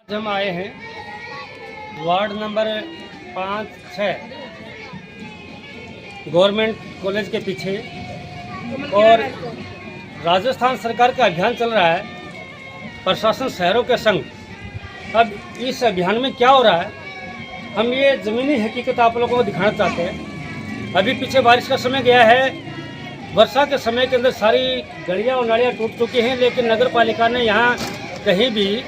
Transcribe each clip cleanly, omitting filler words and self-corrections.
हम आए हैं वार्ड नंबर 5-6 गवर्नमेंट कॉलेज के पीछे, और राजस्थान सरकार का अभियान चल रहा है प्रशासन शहरों के संग। अब इस अभियान में क्या हो रहा है, हम ये ज़मीनी हकीकत आप लोगों को दिखाना चाहते हैं। अभी पीछे बारिश का समय गया है, वर्षा के समय के अंदर सारी गलियां और नालियां टूट चुकी हैं, लेकिन नगर पालिका ने यहाँ कहीं भी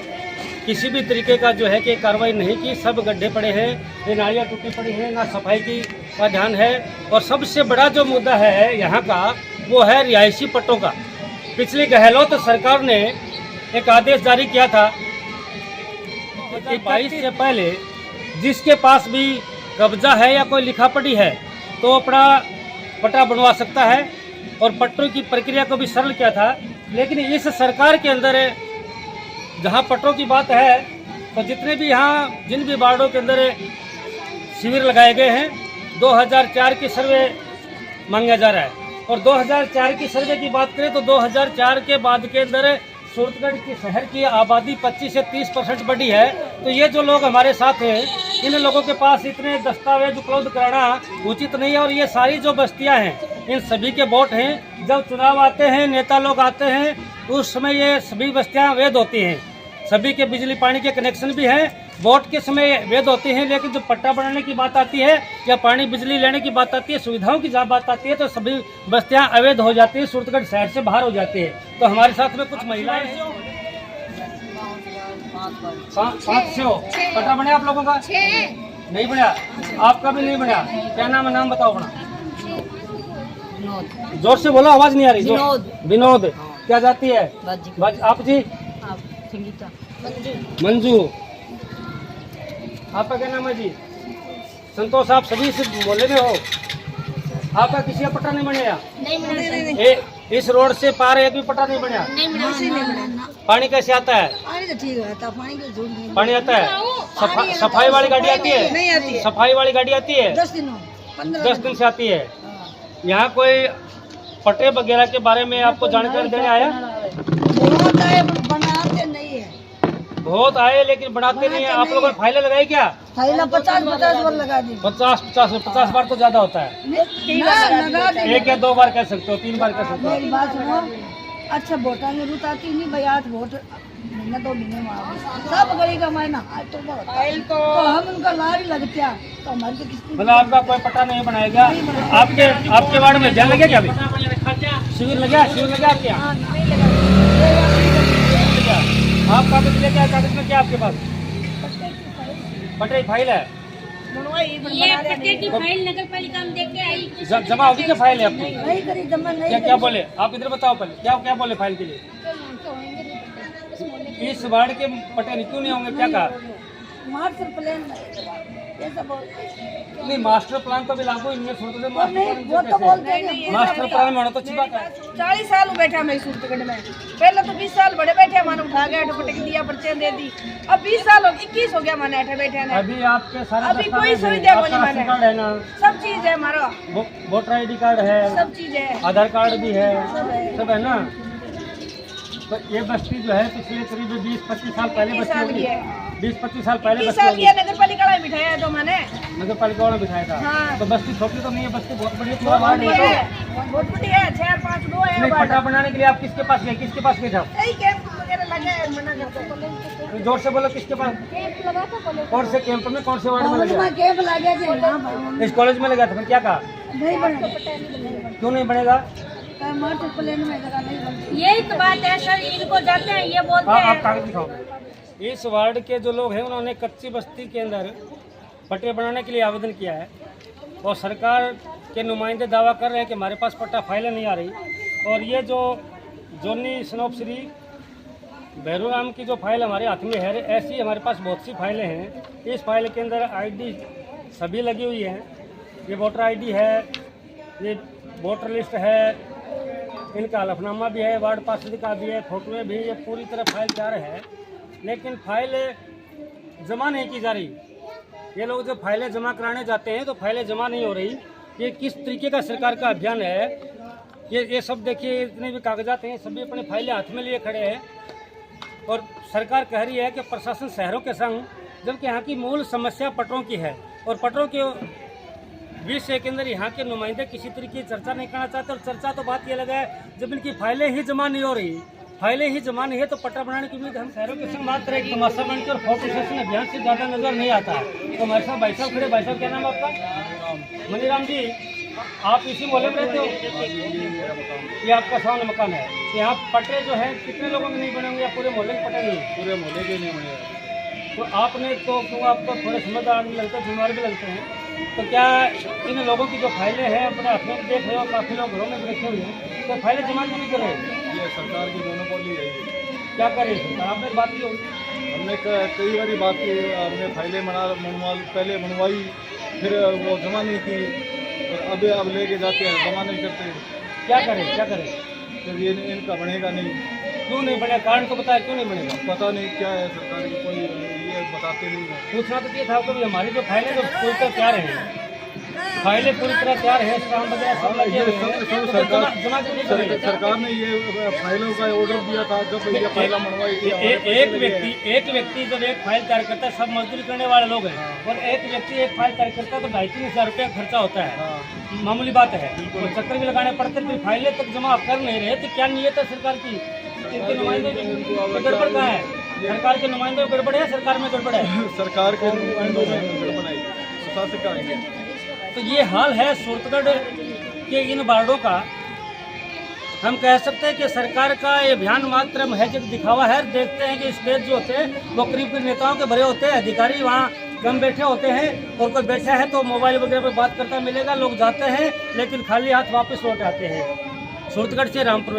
किसी भी तरीके का जो है कि कार्रवाई नहीं की। सब गड्ढे पड़े हैं, ये नालियाँ टूटी पड़ी हैं, ना सफाई की का ध्यान है। और सबसे बड़ा जो मुद्दा है यहाँ का, वो है रिहायशी पट्टों का। पिछली गहलोत सरकार ने एक आदेश जारी किया था कि 22 से पहले जिसके पास भी कब्जा है या कोई लिखापड़ी है तो अपना पट्टा बनवा सकता है, और पट्टों की प्रक्रिया को भी सरल किया था। लेकिन इस सरकार के अंदर जहाँ पट्टों की बात है, तो जितने भी यहाँ जिन भी वार्डों के अंदर शिविर लगाए गए हैं, 2004 की सर्वे मांगा जा रहा है। और 2004 की सर्वे की बात करें तो 2004 के बाद के अंदर सूरतगढ़ की शहर की आबादी 25 से 30% बढ़ी है। तो ये जो लोग हमारे साथ हैं, इन लोगों के पास इतने दस्तावेज उपलब्ध कराना उचित नहीं है। और ये सारी जो बस्तियां हैं, इन सभी के वोट हैं। जब चुनाव आते हैं, नेता लोग आते हैं, उस समय ये सभी बस्तियां वैध होती हैं, सभी के बिजली पानी के कनेक्शन भी हैं, वोट के समय वैध होते हैं। लेकिन जब पट्टा बनाने की बात आती है या पानी बिजली लेने की बात आती है, सुविधाओं की जहाँ बात आती है, तो सभी बस्तियां अवैध हो जाती है, सूरतगढ़ शहर से बाहर हो जाती है। तो हमारे साथ में कुछ महिलाएं हैं। 500 पट्टा बने आप लोगों का? नहीं बना, आपका भी नहीं बना। क्या नाम है? नाम बताओ अपना। जोर से बोलो, आवाज नहीं आ रही। विनोद। क्या जाती है? आप जी? मंजू। आपका क्या नाम है जी? संतोष। आप सभी इस मोहल्ले में हो? आपका किसी का पट्टा नहीं बनेगा? नहीं। इस रोड से पार एक भी पट्टा नहीं बना? नहीं। पानी कैसे आता है? पानी तो ठीक आता है, पानी आता है। सफाई वाली गाड़ी आती है? नहीं आती है। सफाई वाली गाड़ी आती है? 10 दिन से आती है। यहाँ कोई पट्टे वगैरह के बारे में आपको जानकारी देने आया? बनाते नहीं है। बहुत आए लेकिन बनाते नहीं है। आप लोगों ने फाइलें लगाई क्या? फाइलें 50 बार लगा दी। 50 बार तो ज्यादा होता है। एक या 2 बार कह सकते हो, 3 बार कह सकते हो। मेरी बात सुनो, अच्छा वोटा में रूट आती नहीं भाई, 8 वोट महीना 2 महीने में सब गली का महीना तो हम उनका लाभ लगता है। तो हमारे तो किसी मतलब आपका कोई पट्टा नहीं बनाएगा? आपके वार्ड में जल लगे क्या? अभी शिविर लगा आपके यहाँ? आप कागज लेके आए? कागज में क्या आपके पास? पट्टे की फाइल है? ये पट्टे की फाइल नगर पालिका में देके आई। जमा होगी क्या फाइल है अपनी? नहीं करी जमा नहीं। क्या बोले आप? इधर बताओ पहले, क्या बोले फाइल के लिए? इस वार्ड के पट्टे क्यों नहीं होंगे? क्या कहा? मास्टर प्लान नहीं, मास्टर प्लान तो भी लागू इनमें मास्टर प्लान में होना तो अच्छी बात है। 40 साल बैठा मैं सूरतगढ़ में। पहले तो 20 साल बड़े बैठे, मानो उठा गया पटक दिया, पर्चे दे दी। अब 20 साल 21 हो गया माने ऐठे बैठे ने। अभी आपके सारे अभी कोई सुविधा नहीं माने। है ना? सब चीज है हमारा। वोटर ID कार्ड है, सब चीज है, आधार कार्ड भी है, सब है ना? तो ये बस्ती जो है पिछले करीब 20-25 साल पहले बस्ती है। 20-25 साल पहले बस्ती नगर पालिका में बिठाया है। तो मैंने नगर पालिका में बिठाया था। हाँ। तो बस्ती छोटी तो नहीं है, बस्ती बहुत बड़ी है। बहुत बड़ी है, 4-5 2 है। पट्टा बनाने के लिए आप किसके पास गए? किसके पास गए थे? कैंप वगैरह लगे हैं, मना करते हैं। जोर से बोलो, किसके पास? कैंप लगा था। कौन से कैंप में, कौन से वार्ड में लगा? कैंप लगे थे इस कॉलेज में लगा था। फिर क्या कहा? नहीं बना। क्यों नहीं बनेगा? यही तो बात है सर, इनको जाते हैं ये बोलते हैं। आप कागज दिखाओ। इस वार्ड के जो लोग हैं, उन्होंने कच्ची बस्ती के अंदर पट्टे बनाने के लिए आवेदन किया है, और सरकार के नुमाइंदे दावा कर रहे हैं कि हमारे पास पट्टा फाइलें नहीं आ रही। और ये जो जोनी स्नोप श्री भैरूराम की जो फाइल हमारे हाथ में है, ऐसी हमारे पास बहुत सी फाइलें हैं। इस फाइल के अंदर ID सभी लगी हुई हैं। ये वोटर ID है, ये वोटर लिस्ट है, इनका हलफनामा भी है, वार्ड पार्षद का भी है, फोटोएं भी। ये पूरी तरह फाइल तैयार है, लेकिन फाइल जमा नहीं की जा रही। ये लोग जब फाइलें जमा कराने जाते हैं तो फाइलें जमा नहीं हो रही। ये किस तरीके का सरकार का अभियान है? ये सब देखिए, इतने भी कागजात हैं, सभी अपने फाइलें हाथ में लिए खड़े हैं। और सरकार कह रही है कि प्रशासन शहरों के संग, जबकि यहाँ की मूल समस्या पटरों की है और पटरों के विषय के अंदर यहाँ के नुमाइंदे किसी तरीके की चर्चा नहीं करना चाहते। और चर्चा तो बात ये लगा है, जब इनकी फाइलें ही जमा नहीं हो रही, फाइलें ही जमा नहीं है तो पट्टा बनाने की उम्मीद हम शहरों के संग मात्र एक तमाशा बनकर फोटो सेशन अभियान से ज़्यादा नजर नहीं आता है। तो हमारे साथ भाई साहब खड़े। भाई साहब क्या नाम है आपका? मनीराम जी, आप इसी मोहल्ले में रहते हो? ये आपका सामने मकान है। तो यहाँ पट्टे जो है कितने लोगों के नहीं बने होंगे या पूरे मोहल्ले के पट्टे नहीं? पूरे मोहल्ले के नहीं बने। तो आपने तो क्यों, आप तो थोड़े समझदार आदमी लगते हैं, जिम्मेवार भी लगते हैं, तो क्या इन लोगों की जो फाइलें हैं अपने हाथों में देख रहे हो, काफ़ी लोग घरों में रखे हुए हैं, तो फाइलें जमा क्यों नहीं कर रहे? ये सरकार की मोनोपोली है। क्या करे सरकार? आपने बात की होगी। हमने कई बारी बात की, हमने फाइलें पहले बनवाई, फिर वो जमा नहीं की, और अब लेके जाते हैं जमा नहीं करते। क्या करें, क्या करें? फिर ये इनका बनेगा नहीं। क्यों नहीं बनेगा? कारण तो बताया, क्यों नहीं बनेगा? पता नहीं क्या है, सरकार की कोई ये बताते नहीं है। पूछना तो ये था कि हमारी जो फाइलें जो पूरी तरह तैयार हैं, फाइलें पूरी तरह तैयार है, स्टाम्प वगैरह सब लगे हुए हैं, तो जमा क्यों नहीं करेंगे? सरकार ने ये फाइलों का ऑर्डर दिया था, जब ये फाइलें मनवाई थी। एक व्यक्ति जब एक फाइल तैयार करता है, सब मजदूरी करने वाले लोग हैं, और एक व्यक्ति एक फाइल तैयार करता है तो 2,500 रुपये खर्चा होता है, मामूली बात है। तो चक्कर भी लगाने पड़ते, फिर फाइलें तक जमा कर नहीं रहे, तो क्या नीयत है सरकार की? इनके नुमाइंदों की गड़बड़ कहाँ है? सरकार के नुमाइंदों में गड़बड़ है, सरकार में गड़बड़ है? सरकार के नुमाइंदों में गड़बड़ आई, प्रशासन का आएंगे। तो ये हाल है सूरतगढ़ के इन वार्डों का। हम कह सकते हैं कि सरकार का ये अभियान मात्र महज एक दिखावा है। देखते हैं कि स्टेज जो होते हैं वो करीब नेताओं के भरे होते हैं, अधिकारी वहाँ कम बैठे होते हैं, और कोई बैठा है तो मोबाइल वगैरह पर बात करता मिलेगा, लोग जाते हैं लेकिन खाली हाथ वापस लौट आते हैं। सूरतगढ़ से रामपुर।